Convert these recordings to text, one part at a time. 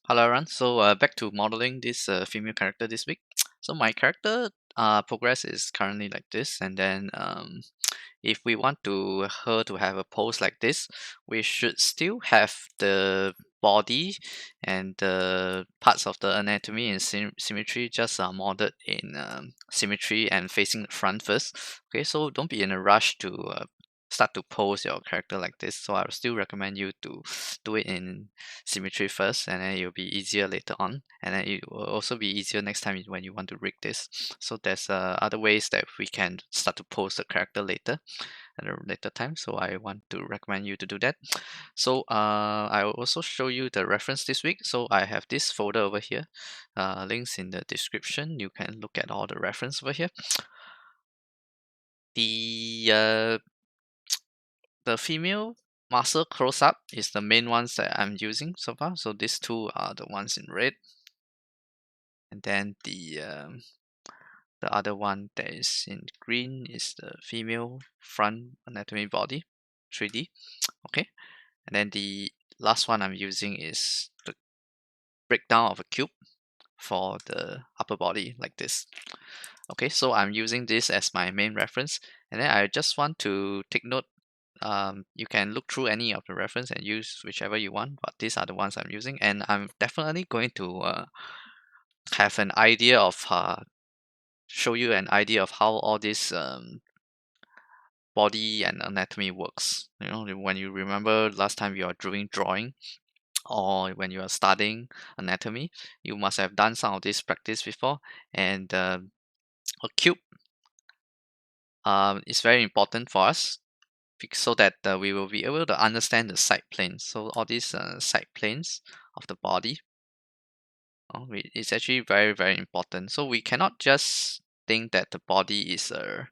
Hello everyone. So back to modeling this female character this week. So my character progress is currently like this, and then if we want her to have a pose like this, we should still have the body and the parts of the anatomy in symmetry just modeled in symmetry and facing the front first. Okay, so don't be in a rush to start to pose your character like this. So I would still recommend you to do it in symmetry first, and then it'll be easier later on, and then it will also be easier next time when you want to rig this. So there's other ways that we can start to pose the character later at a later time, so I want to recommend you to do that. So I will also show you the reference this week. So I have this folder over here, links in the description. You can look at all the reference over here. The female muscle close-up is the main ones that I'm using so far. So these two are the ones in red, and then the other one that is in green is the female front anatomy body 3D. Okay, and then the last one I'm using is the breakdown of a cube for the upper body like this. Okay, so I'm using this as my main reference, and then I just want to take note. You can look through any of the reference and use whichever you want, but these are the ones I'm using, and I'm definitely going to have an idea of show you an idea of how all this body and anatomy works. You know, when you remember last time you are doing drawing, or when you are studying anatomy, you must have done some of this practice before. And a cube is very important for us so that we will be able to understand the side planes. So all these side planes of the body, it's actually very, very important. So we cannot just think that the body is a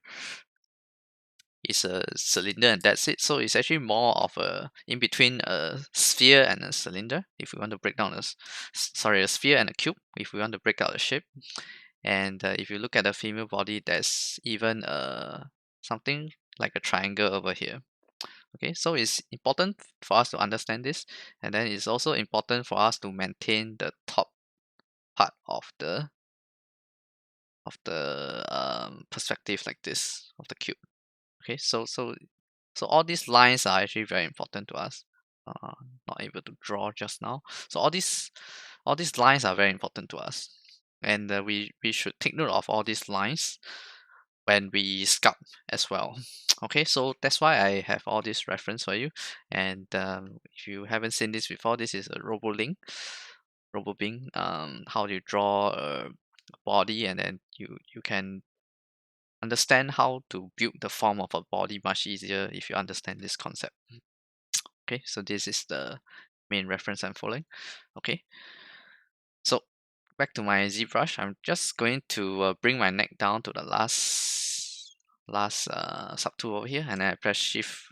cylinder and that's it. So it's actually more of a in between a sphere and a cylinder. If we want to break down a sphere and a cube. If we want to break out a shape, and if you look at the female body, there's even something like a triangle over here. Okay, so it's important for us to understand this, and then it's also important for us to maintain the top part of the perspective like this of the cube. Okay, so all these lines are actually very important to us. Uh, Not able to draw just now. So all these lines are very important to us, and we should take note of all these lines when we sculpt as well. Okay, so that's why I have all this reference for you. And if you haven't seen this before, this is a RoboBing. How you draw a body, and then you can understand how to build the form of a body much easier if you understand this concept. Okay, so this is the main reference I'm following. Okay, so back to my ZBrush. I'm just going to bring my neck down to the last subtool over here, and then I press Shift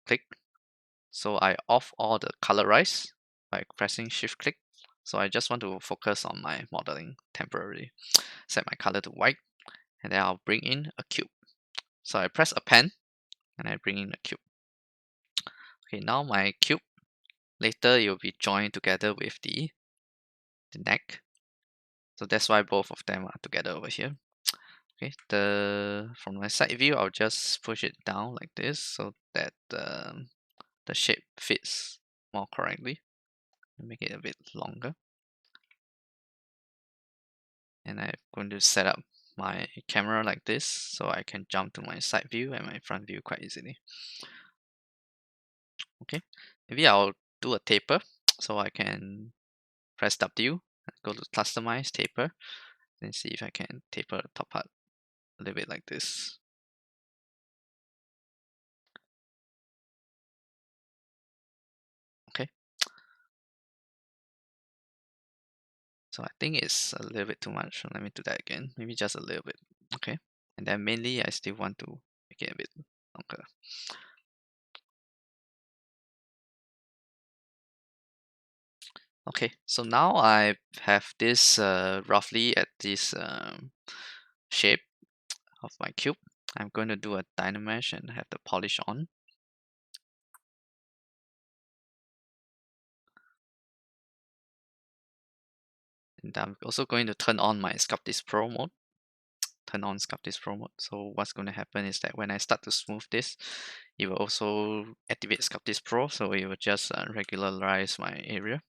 click. So I off all the colorize by pressing Shift click. So I just want to focus on my modeling temporarily. Set my color to white, and then I'll bring in a cube. So I press append, and I bring in a cube. Okay, now my cube, later it will be joined together with the neck. So that's why both of them are together over here. Okay, from my side view, I'll just push it down like this so that the shape fits more correctly. Make it a bit longer. And I'm going to set up my camera like this so I can jump to my side view and my front view quite easily. Okay, maybe I'll do a taper. So I can press W, go to customize taper, and see if I can taper the top part a little bit like this. Okay, so I think it's a little bit too much. So let me do that again. Maybe just a little bit. Okay, and then mainly I still want to make it a bit longer. Okay, so now I have this roughly at this shape of my cube. I'm going to do a Dynamesh and have the polish on. And I'm also going to turn on my Sculptis Pro mode. Turn on Sculptis Pro mode. So what's going to happen is that when I start to smooth this, it will also activate Sculptis Pro. So it will just regularize my area,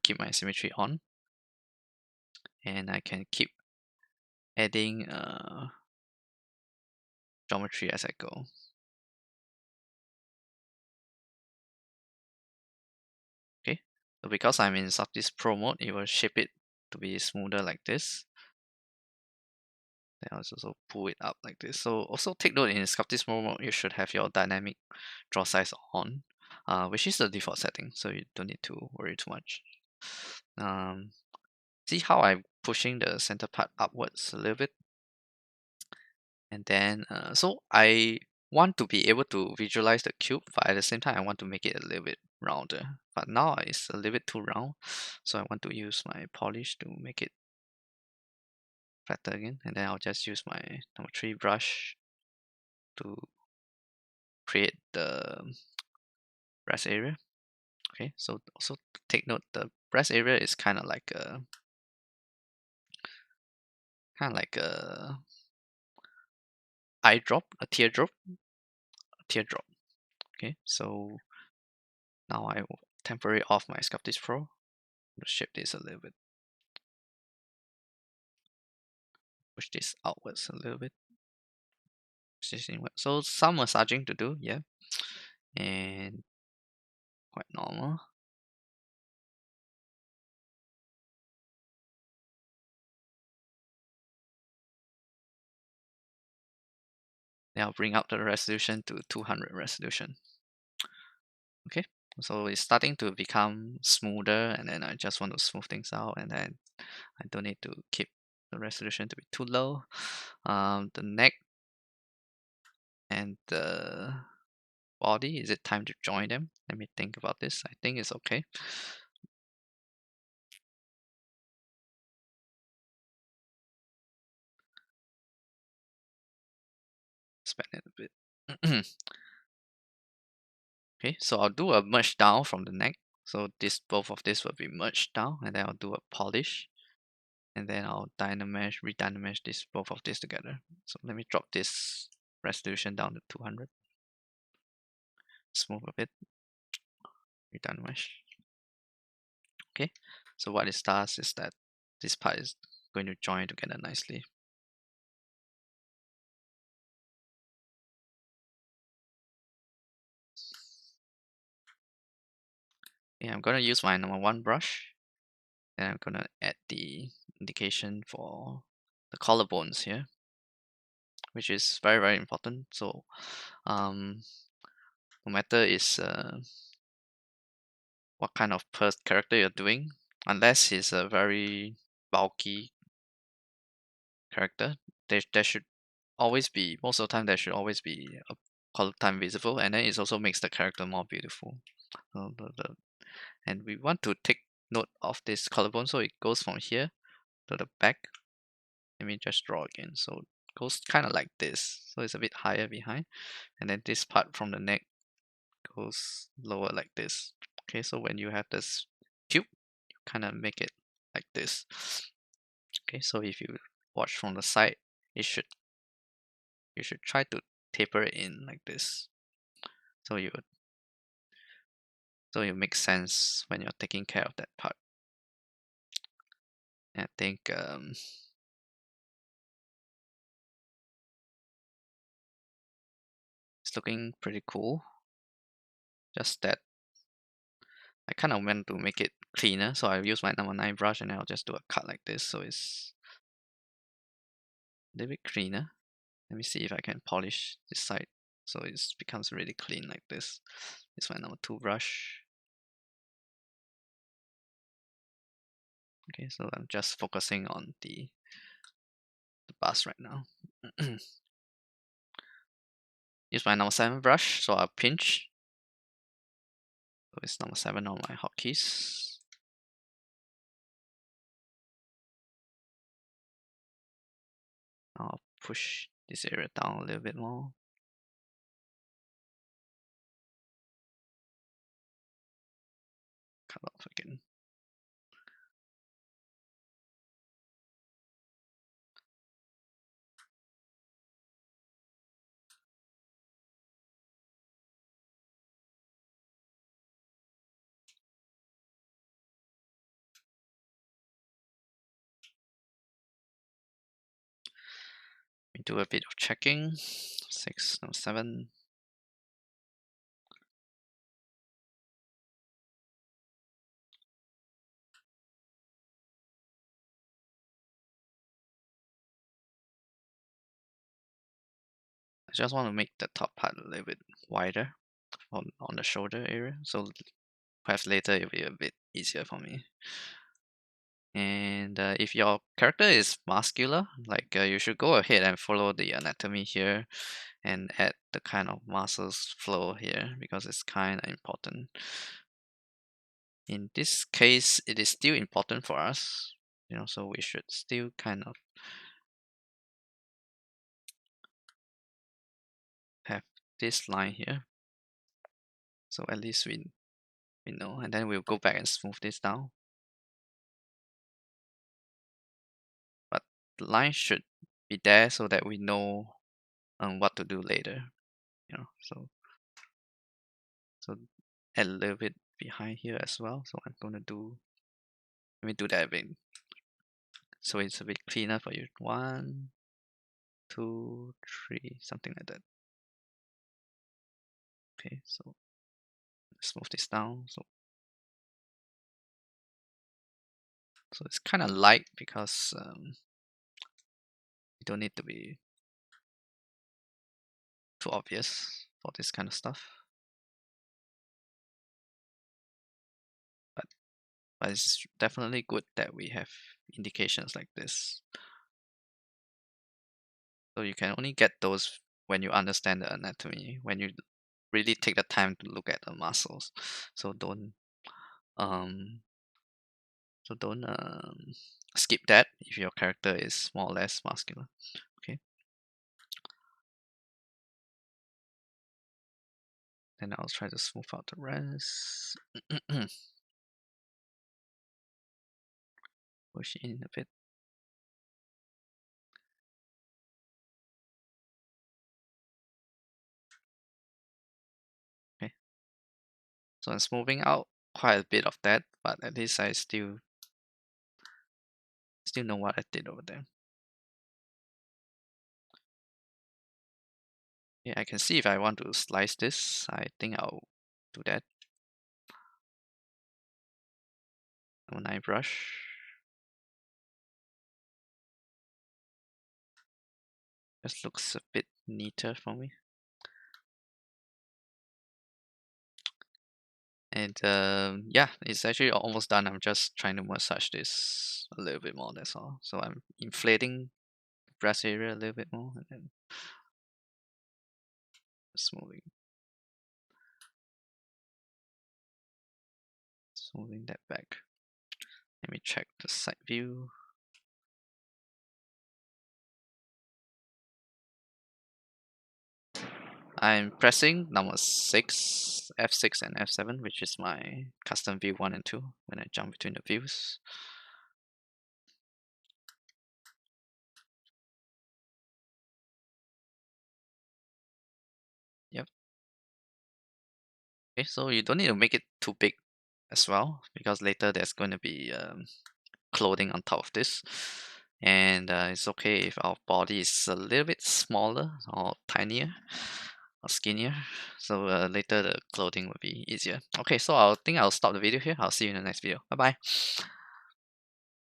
keep my symmetry on, and I can keep adding geometry as I go. Okay, so because I'm in Sculptis Pro mode, it will shape it to be smoother like this. Then I'll also pull it up like this. So also take note, in Sculptis Pro mode, you should have your dynamic draw size on, which is the default setting, so you don't need to worry too much. See how I'm pushing the center part upwards a little bit? And then, so I want to be able to visualize the cube, but at the same time, I want to make it a little bit rounder. But now it's a little bit too round, so I want to use my polish to make it flatter again. And then I'll just use my number 3 brush to create the breast area. Okay, so also take note, the breast area is kind of like a eye drop, a teardrop. Okay, so now I will temporarily off my Sculptis Pro to shape this a little bit. Push this outwards a little bit. So some massaging to do, yeah, and quite normal. Then I'll bring up the resolution to 200 resolution. Okay, so it's starting to become smoother, and then I just want to smooth things out, and then I don't need to keep the resolution to be too low. The neck and the body, is it time to join them? Let me think about this. I think it's okay. Expand it a bit. Okay, so I'll do a merge down from the neck. So both of this will be merged down, and then I'll do a polish, and then I'll redynamesh this both of this together. So let me drop this resolution down to 200. Smooth a bit. Redynamesh. Okay, so what it does is that this part is going to join together nicely. Okay, I'm gonna use my number 1 brush, and I'm gonna add the indication for the collarbones here, which is very, very important. So no matter is what kind of character you're doing, unless he's a very bulky character, there should always be, most of the time there should always be a color time visible, and then it also makes the character more beautiful. So and we want to take note of this collarbone, so it goes from here to the back. Let me just draw again. So it goes kind of like this, so it's a bit higher behind, and then this part from the neck goes lower like this. Okay, so when you have this cube, you kind of make it like this. Okay, so if you watch from the side, you should try to taper it in like this. So it makes sense when you're taking care of that part. And I think it's looking pretty cool. Just that I kind of want to make it cleaner, so I use my number 9 brush, and I'll just do a cut like this, so it's a little bit cleaner. Let me see if I can polish this side so it becomes really clean like this. This is my number 2 brush. Okay, so I'm just focusing on the bust right now. Use my number 7 brush, so I'll pinch. So it's number 7 on my hotkeys. I'll push this area down a little bit more. Cut off again. We do a bit of checking. 6, no 7. I just want to make the top part a little bit wider on the shoulder area, so perhaps later it'll be a bit easier for me. And if your character is muscular, like you should go ahead and follow the anatomy here and add the kind of muscles flow here because it's kind of important. In this case, it is still important for us, so we should still kind of have this line here. So at least we know, and then we'll go back and smooth this down. But the line should be there so that we know what to do later, so add a little bit behind here as well. So I'm gonna let me do that a bit so it's a bit cleaner for you. 1, 2, 3, something like that. Okay, so smooth this down. So it's kind of light because you don't need to be too obvious for this kind of stuff. But it's definitely good that we have indications like this. So you can only get those when you understand the anatomy, when you really take the time to look at the muscles. So don't um skip that if your character is more or less muscular. Okay. Then I'll try to smooth out the rest. Push in a bit. Okay. So I'm smoothing out quite a bit of that, but at least I still know what I did over there. Yeah, I can see if I want to slice this. I think I'll do that. When I brush, this looks a bit neater for me. And yeah, it's actually almost done. I'm just trying to massage this a little bit more, that's all. So I'm inflating the breast area a little bit more and then smoothing that back. Let me check the side view. I'm pressing number 6, F6 and F7, which is my custom view 1 and 2 when I jump between the views. Yep. Okay, so you don't need to make it too big as well, because later there's going to be clothing on top of this. And it's okay if our body is a little bit smaller or tinier or skinnier. So later the clothing will be easier. Okay, so I think I'll stop the video here. I'll see you in the next video. Bye bye.